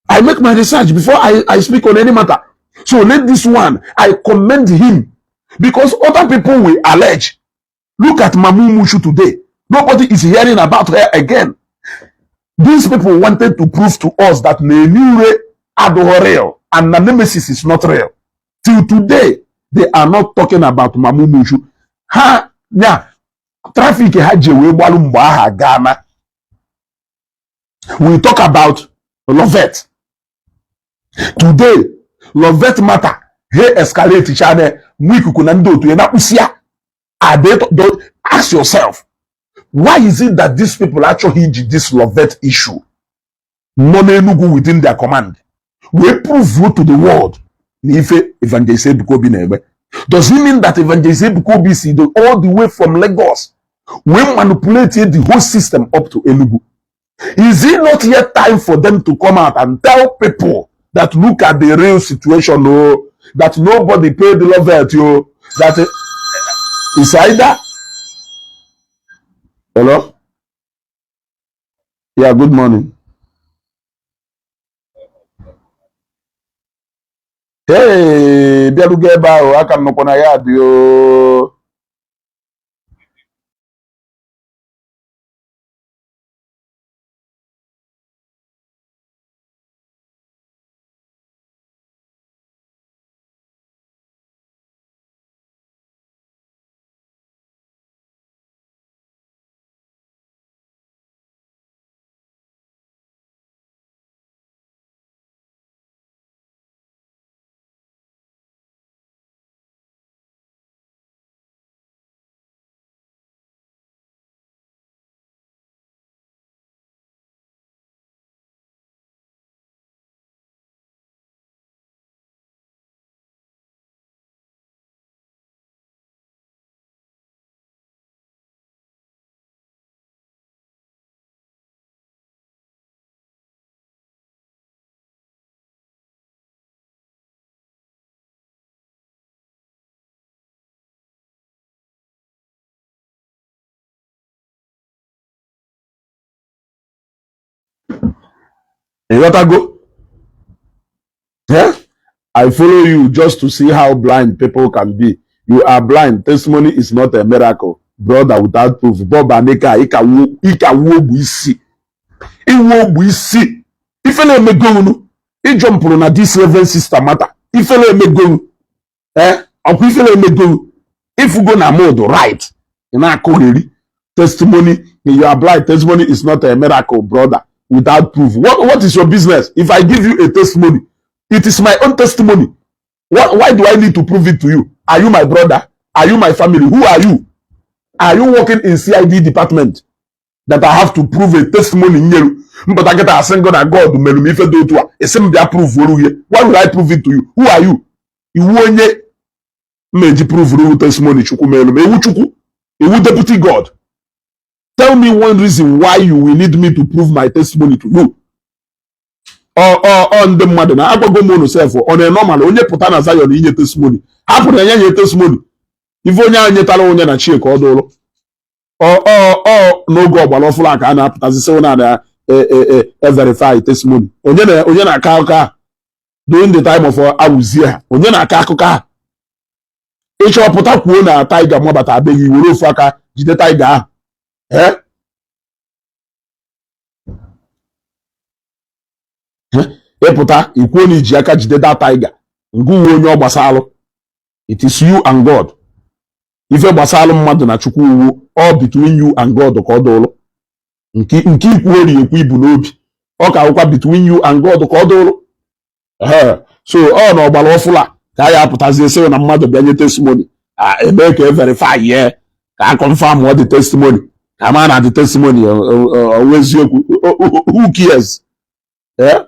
I make my research before I speak on any matter. So let this one, I commend him. Because other people will allege. Look at Mamu Mushu today. Nobody is hearing about her again. These people wanted to prove to us that Nenure are real and the nemesis is not real. Till today, they are not talking about Mamu Mushu. traffic ha ji wee gbalụ mgbe aha Ghana. We talk about Lovett. Today, Lovett matter. Hey, escalate channel. Mwikuku na ndo tu na usia. Ask yourself, why is it that these people actually hinge this Lovett issue? Money nugu within their command. We prove to the world. Nife Evangelist Ebukobi nebe. Does it mean that Evangelist Ebukobi is all the way from Lagos? We manipulated the whole system up to Enugu. Is it not yet time for them to come out and tell people that look at the real situation, oh, that nobody paid the Lovett, yo, that it's either. Hello? Yeah, good morning. Hey, Bialugeba, I can no kona yard, yo. You gotta go. Yeah? I follow you just to see how blind people can be. You are blind. Testimony is not a miracle. Brother without proof. Bob Aneka, ika wobu isi. Iwobu isi. Ifele emegonu. I jump on a this level system matter. Ifele emegonu. Ọkwa ifele emegonu. If you go na mode right. Ina akogeri. Testimony. You are blind. Testimony is not a miracle, brother. Without proof. What is your business? If I give you a testimony, it is my own testimony. Why do I need to prove it to you? Are you my brother? Are you my family? Who are you? Are you working in CID department that I have to prove a testimony in you? But I get a single that God will if do to a proof. Why would I prove it to you? Who are you? You won't make prove testimony. You deputy God. Tell me one reason why you will need me to prove my testimony to you. On the mother, I go mono self on a normal, only put on a Zion in your testimony. Happen a your testimony. If only I get alone and check or no go, but awful like an app as a son a verified testimony. Onyana Kaka during the time of I was here. Onyana Kakoka. Each of put up one a tiger, but I beg you, will fucker, the tiger. Eh? Epụta ikwu na iji aka jide that tiger ngụ onye ọ gbasalụ. It is you and God. Ife gbasalụ mmadụ na Chukwu uwu all between you and God ka ọ dụrụ. Nke ikwu ori ekwu ibu n'obi. Ọ ka akwụkwa between you and God ka ọ dụrụ. So ọ na ọgbara ọfụla ka ya apụtazie sị na mmadụ bịa nye testimony. Ebe ka verify ye ka confirm what the testimony. Come on, the testimony always who cares? Yeah?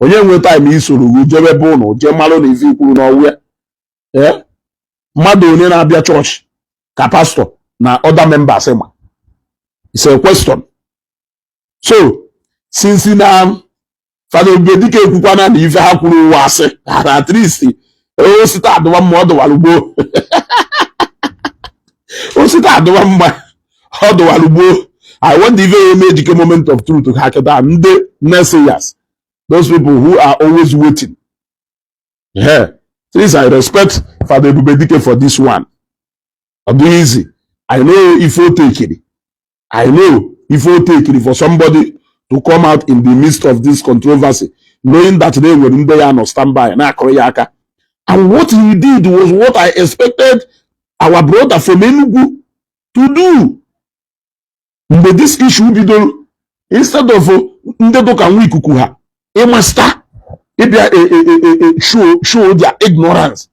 Onye nwe time isoro jebe bụ no je malụ na ife kwuru n'ọwụ ya. Mmadụ onye na-abịa church ka pastor na other members ma. It's a question. So, since na Father Bedike ekwukwana na ife ha kwuru ụwa asị, at least o sita adụwa mma ọ dụwara ugbo. O sita adụwa mma. How do I go? I want the very magic moment of truth to hack it down. The naysayers, those people who are always waiting. Yeah. Please, I respect Father Bubedike for this one. I'll do easy. I know if you take it. I know if you take it for somebody to come out in the midst of this controversy, knowing that they were in there on standby. And what he did was what I expected our brother from Enugu to do. But this issue bidoro, instead of ndị ka nwa ikuku ha ịmasta ịbịa show their ignorance.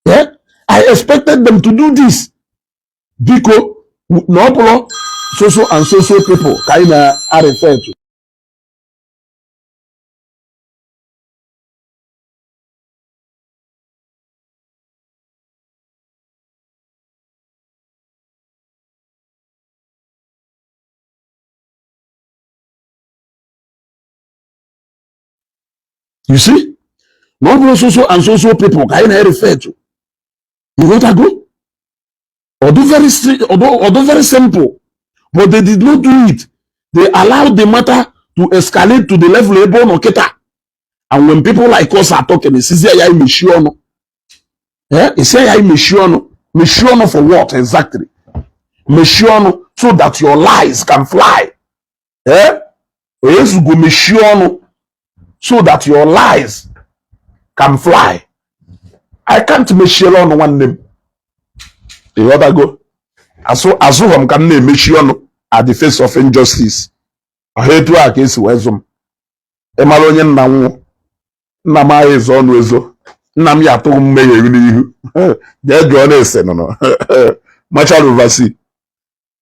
Yeah? I expected them to do this because no so and so people kind of are referred to. You see? No so and so people kind of refer to. You got to go? Although very simple, but they did not do it. They allowed the matter to escalate to the level of Noketa. And when people like us are talking, they say, "I missiono." Yeah, they say, "I missiono." Missiono for what exactly? Missiono so that your lies can fly. Yeah, yes, go missiono so that your lies can fly. I can't missiono one name. The other go. Assume can name missiono at the face of injustice. I hate to a case wezum. Emalonyen na nna m ahụ ezo ọnụ ezo nna m ya atụ mmehie ihu n'ihu jee jụọ na-ese nọ machara ovasi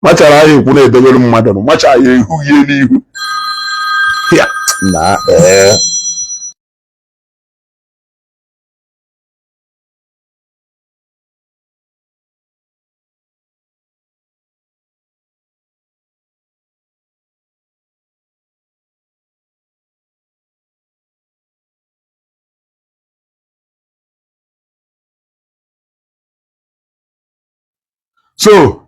machara ahụ ekwu na-edobere mmadụ nọ machara ya ihu ihe n'ihu ya na so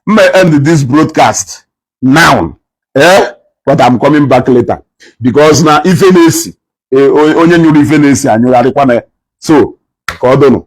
may end this broadcast now, but I'm coming back later because now if onye nyuru ife na-esi anyụgharịkwa na so ka ọ dụnụ